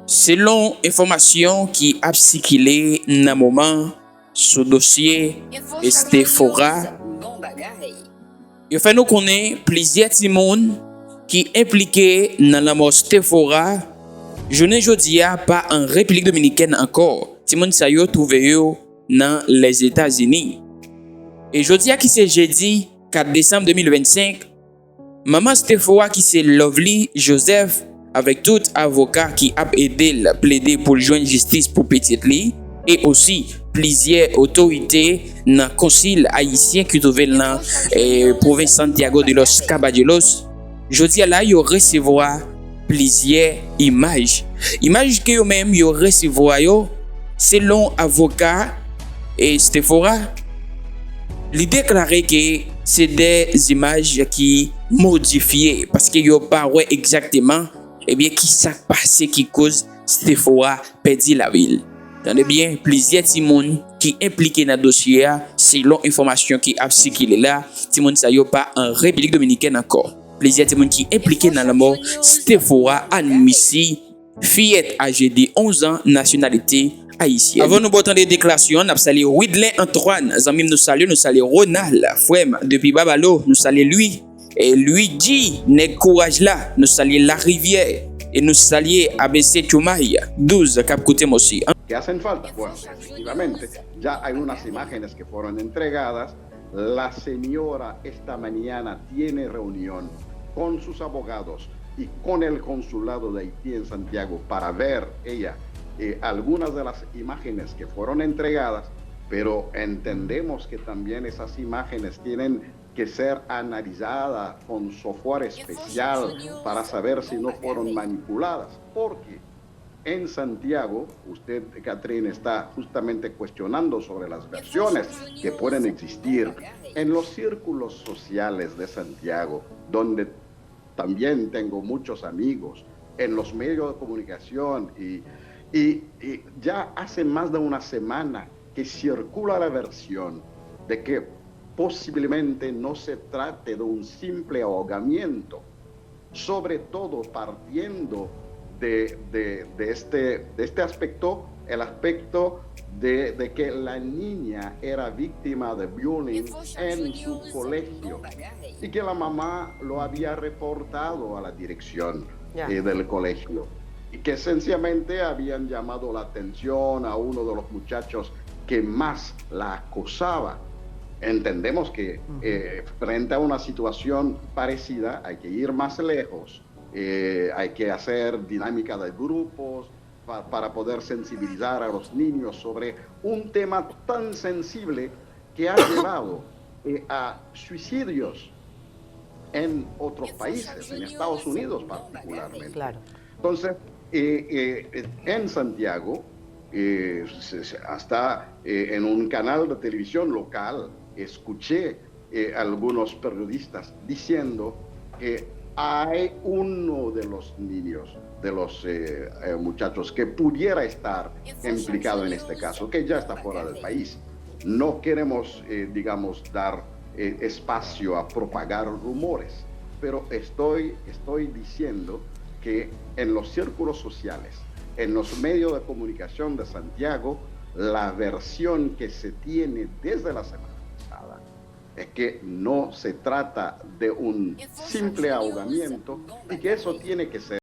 Selon information qui a circulé dans le moment sur le dossier Estefora, il fait nous connaître plusieurs timons qui impliqués dans la mort Estefora. Je ne dis pas en République dominicaine encore. Timon sa yo trouvé yo dans les États-Unis. Et je dis qui c'est jeudi 4 décembre 2025, maman Estefora qui c'est Lovely Joseph avec tout avocat qui a aidé à plaider pour joindre justice pour petite li et aussi plusieurs autorités dans le concile haïtien qui trouvé dans la province Santiago de los Caballeros. Je dis là yo recevoir plusieurs images que yo même yo recevoir yo selon avocat et Estefora. Il déclarait que c'est des images qui modifiées parce que yo pas ouais exactement qui s'est passé qui cause Estefora perdit la ville. Tenez bien, plusieurs timons qui impliqués dans le dossier selon information qui a circulé là, timon sa yo pas en République dominicaine encore. Plusieurs timons qui impliqués dans la mort Estefora Anmissi, fillette âgée de 11 ans, nationalité haïtienne. Avant nous entendre des déclarations, nous saluons Widlin Antoine, nous saluons Ronald Fouem depuis Babalo, nous saluons lui. Et lui dit, n'est courage là, nous saluons la rivière et nous saluons ABC Chumay, 12 Cap Côté aussi. ¿Que hacen falta? Bueno, efectivamente, ya hay unas imágenes que fueron entregadas. La señora esta mañana tiene reunión con sus abogados y con el consulado de Haití en Santiago para ver ella algunas de las imágenes que fueron entregadas, pero entendemos que también esas imágenes tienen que ser analizada con software especial para saber si no fueron manipuladas, porque en Santiago, usted, Catherine, está justamente cuestionando sobre las versiones que pueden existir en los círculos sociales de Santiago, donde también tengo muchos amigos, en los medios de comunicación y ya hace más de una semana que circula la versión de que posiblemente no se trate de un simple ahogamiento, sobre todo partiendo de este aspecto, el aspecto de que la niña era víctima de bullying en su colegio y que la mamá lo había reportado a la dirección del colegio y que sencillamente habían llamado la atención a uno de los muchachos que más la acosaba. Entendemos que frente a una situación parecida hay que ir más lejos, hay que hacer dinámica de grupos para poder sensibilizar a los niños sobre un tema tan sensible que ha llevado a suicidios en otros países, en Estados Unidos particularmente. Claro. Entonces, en Santiago, hasta en un canal de televisión local, escuché algunos periodistas diciendo que hay uno de los niños, de los muchachos que pudiera estar implicado en este caso, que ya está fuera del país. No queremos, digamos, dar espacio a propagar rumores, pero estoy diciendo que en los círculos sociales, en los medios de comunicación de Santiago, la versión que se tiene desde la semana pasada es que no se trata de un simple ahogamiento y que eso tiene que ser